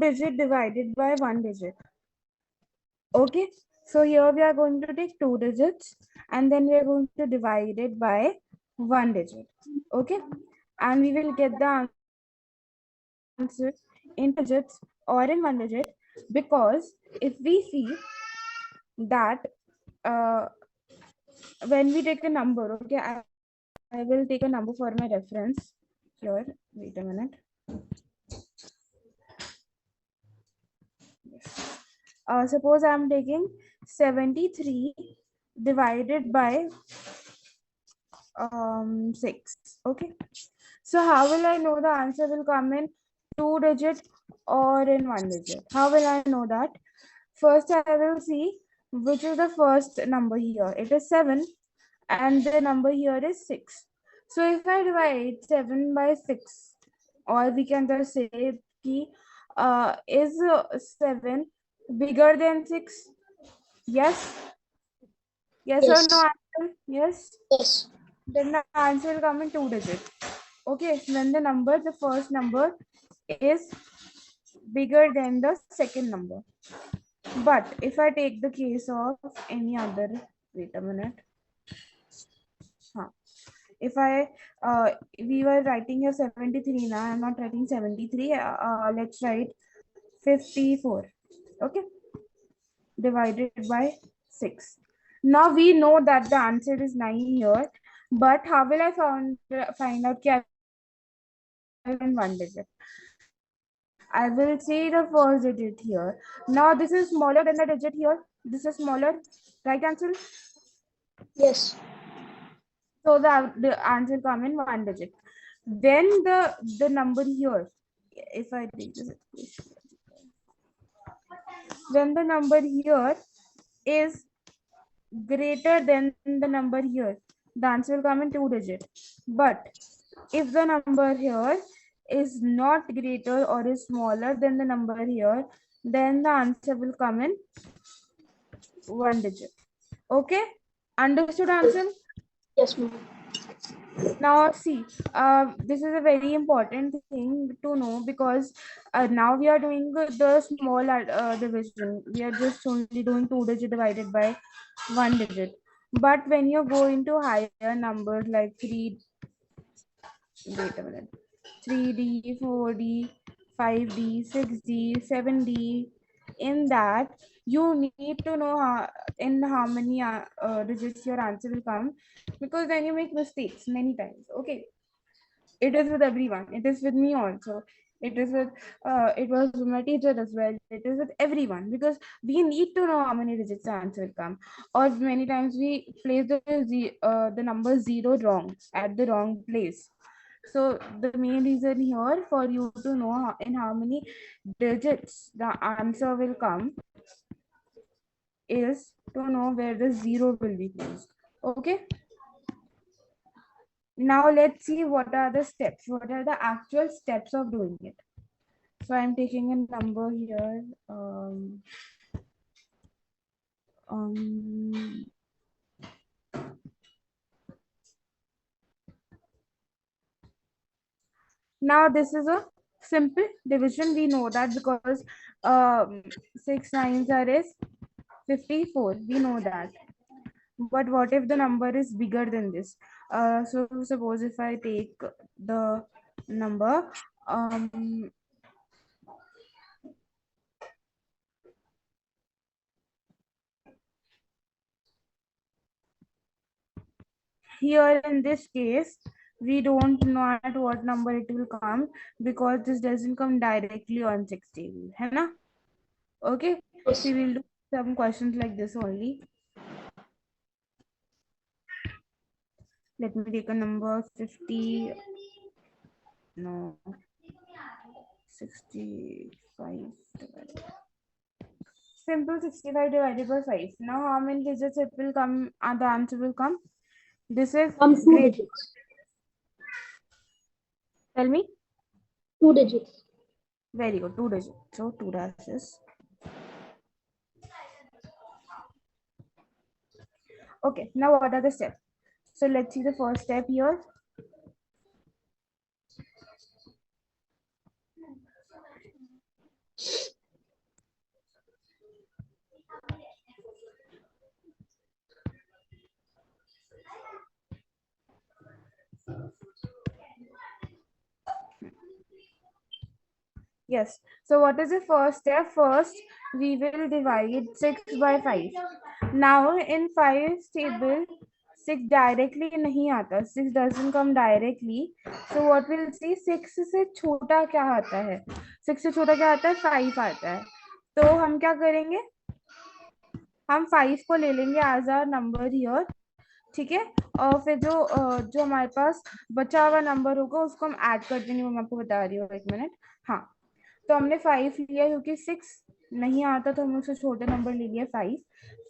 digit divided by one digit. Okay, so here we are going to take two digits and then we are going to divide it by one digit. Okay, and we will get the answer in digits or in one digit, because if we see that when we take a number, okay, I will take a number for my reference here. Wait a minute. Suppose I'm taking 73 divided by 6. Okay, so how will I know the answer will come in two digit or in one digit? How will I know that? First, I will see which is the first number here. It is 7 and the number here is 6. So if I divide 7 by 6, or we can just say ki, is 7 bigger than 6? Yes. Yes or no Yes. answer? Yes. Yes. Then the answer will come in two digits. Okay, when the first number is bigger than the second number. But if I take the case of any other, wait a minute. Huh. If I, we were writing here 73 now, I'm not writing 73. Let's write 54. Okay, divided by 6. Now we know that the answer is 9 here, but how will I find out in one digit? I will say the first digit here. Now this is smaller than the digit here. This is smaller, right answer? Yes. So the answer come in one digit. Then the number here, if I take this, when the number here is greater than the number here, the answer will come in two digit. But if the number here is not greater or is smaller than the number here, then the answer will come in one digit. Okay, understood answer? Yes, ma'am. Now see, this is a very important thing to know, because now we are doing the small division. We are just only doing two digit divided by one digit. But when you go into higher numbers like wait a minute, 3D, 4D, 5D, 6D, 7D, in that you need to know in how many digits your answer will come, because then you make mistakes many times. Okay, it is with everyone, it is with me also, it is with it was with my teacher as well, it is with everyone, because we need to know how many digits the answer will come. Or many times we place the number 0 wrong at the wrong place. So the main reason here for you to know in how many digits the answer will come is to know where the 0 will be placed. Okay, now let's see what are the steps, what are the actual steps of doing it. So I'm taking a number here. Um, Now this is a simple division. We know that because 6 nines are is 54. We know that. But what if the number is bigger than this? So suppose if I take the number here in this case, we don't know at what number it will come, because this doesn't come directly on 6 table. है ना? Okay, Yes. we will do some questions like this only. Let me take a number 50. No, 65 divided. Simple 65 divided by 5. Now, how many digits it will come? The answer will come. This is Two great. digits. Tell me. Two digits. Very good. Two digits. So, two dashes. Okay. Now, what are the steps? So, let's see the first step here. Yes. So what is the first step? First, we will divide 6 by 5. Now in 5 table, 6 directly नहीं आता. 6 doesn't come directly. So what we'll see, 6 से छोटा क्या आता है? 6 से छोटा क्या आता है? 5 आता है. तो हम क्या करेंगे? हम 5 को ले लेंगे एज आवर नंबर हियर. ठीक है. और फिर जो हमारे पास बचा हुआ नंबर होगा उसको हम ऐड कर देंगे. वो मैं आपको बता रही हूँ, 1 मिनट. हाँ. तो हमने 5 लिया क्योंकि 6 नहीं आता तो हमने उससे छोटे नंबर ले लिया 5.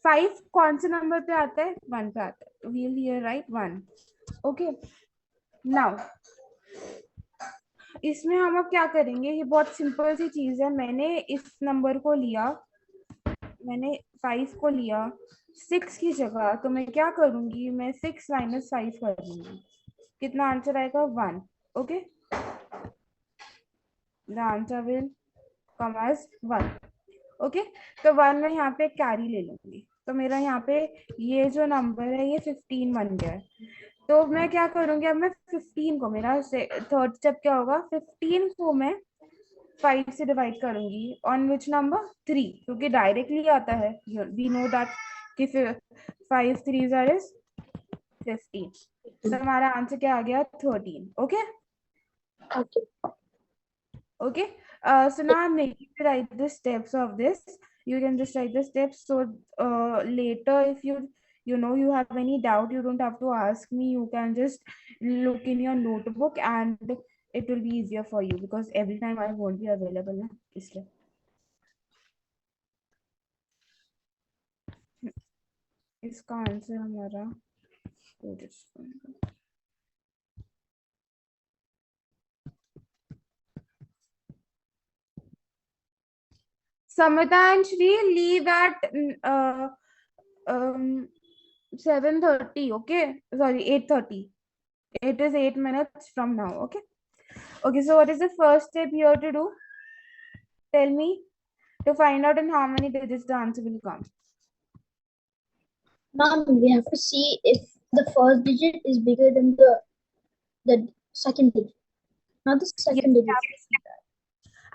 5 कौन से नंबर पे आता है? 1 पे आता है. तो we here right 1. Okay. Now इसमें हम अब क्या करेंगे? ये बहुत सिंपल सी चीज है. मैंने इस नंबर को लिया, मैंने 5 को लिया 6 की जगह. तो मैं क्या करूंगी? मैं 6 माइनस 5 कर दूंगी. कितना आंसर आएगा? 1. Okay. The answer will come as 1. Okay. तो 1 में यहाँ पे कैरी ले लूंगी. तो मेरा यहाँ पे ये जो नंबर है ये 15 बन गया है. तो मैं क्या करूंगी? अब मैं 15 को, मेरा थर्ड स्टेप क्या होगा? 15 को मैं 5 से डिवाइड करूंगी. On which number? 3. क्योंकि डायरेक्टली आता है. वी नो दैट कि 5 3 इज 15. तो हमारा आंसर क्या आ गया? 13. Okay. Okay. Okay. So now I'm making you write the steps of this. You can just write the steps. So later, if you have any doubt, you don't have to ask me. You can just look in your notebook, and it will be easier for you because every time I won't be available. ना इसलिए. इसका answer हमारा Samita and Shri leave at um 7:30. Okay, sorry, 8:30. It is 8 minutes from now. Okay. Okay. So what is the first step here to do? Tell me. To find out in how many digits the answer will come. Ma'am, we have to see if the first digit is bigger than the second digit. Not the Yes. second digit.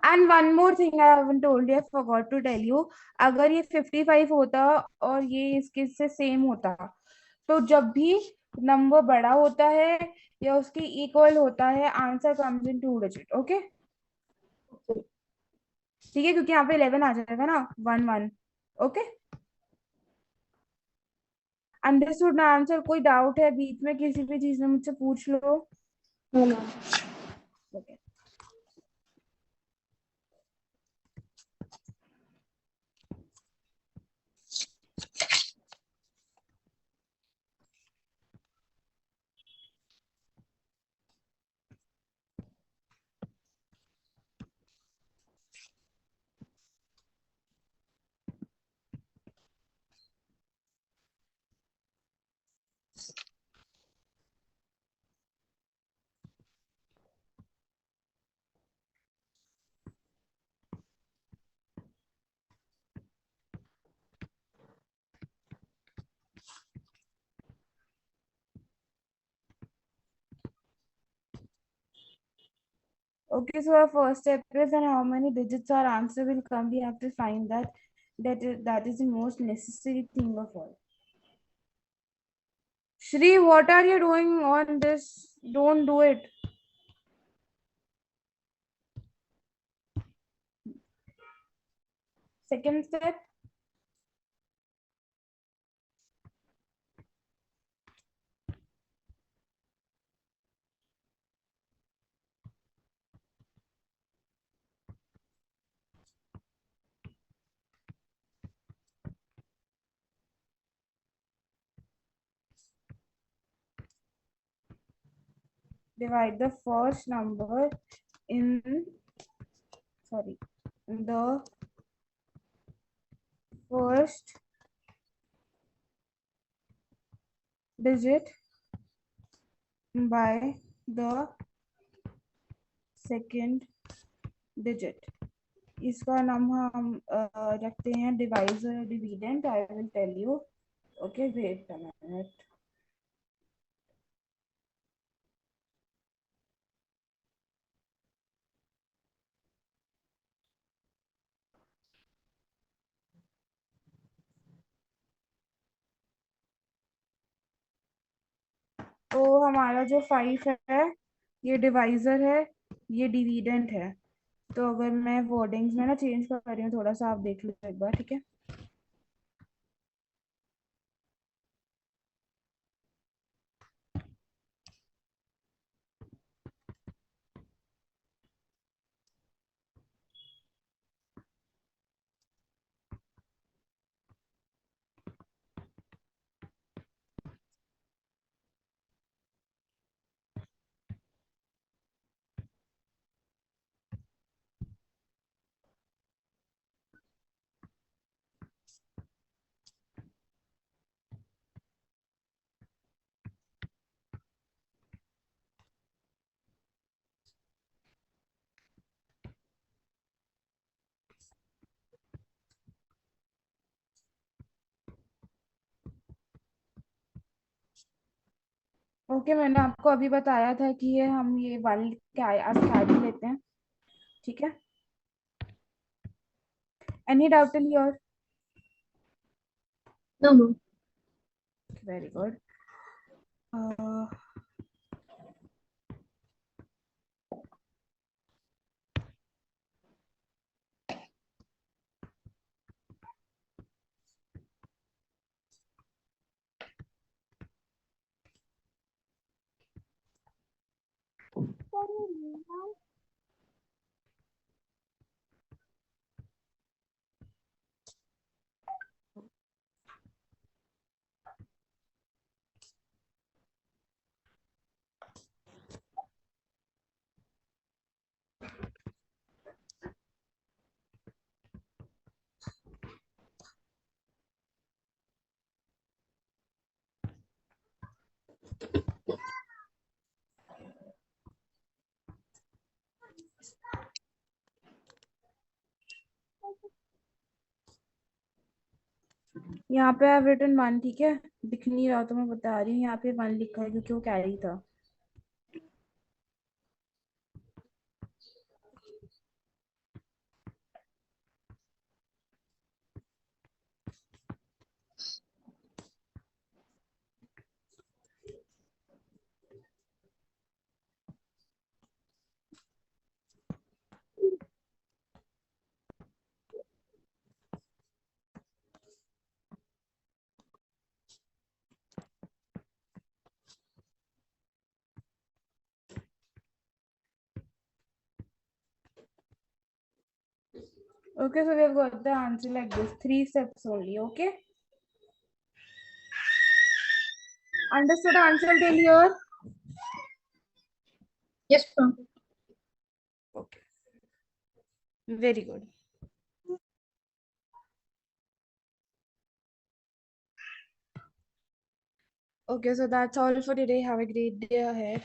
And one more thing I haven't told you, I forgot to tell you. अगर ये 55 होता और ये इसके से same होता, तो जब भी नंबर बड़ा होता है या उसके इक्वल होता है, answer comes in 2 digit. Okay. Okay. ठीक है. क्योंकि यहाँ पे 11 आ जाएगा ना. 1 1. ओके. अंडरस्टूड ना? आंसर कोई डाउट है बीच में किसी भी चीज में मुझसे पूछ लो. No, ma'am. Okay. Okay, so our first step is, and how many digits our answer will come, we have to find that. That is the most necessary thing of all. Shri, what are you doing on this? Don't do it. Second step. Divide the first number in, sorry, the first digit by the second digit. इसका नाम हम रखते हैं divisor, dividend. I will tell you. Okay, wait a minute. तो हमारा जो 5 है ये डिवाइजर है, ये डिविडेंड है। तो अगर मैं वर्डिंग्स में ना चेंज कर रही हूँ थोड़ा सा, आप देख लो एक बार, ठीक है। ओके, मैंने आपको अभी बताया था कि ये हम ये वाली आज कैरी लेते हैं, ठीक है। Any doubt in your? No, no. Very good. यहाँ पे आई रिटन 1, ठीक है। दिख नहीं रहा तो मैं बता रही हूँ, यहाँ पे 1 लिखा है क्योंकि वो कैरी था। Okay, so we have got the answer like this. 3 steps only. Okay. Understood answer till here? Yes, ma'am. Okay. Very good. Okay, so that's all for today. Have a great day ahead.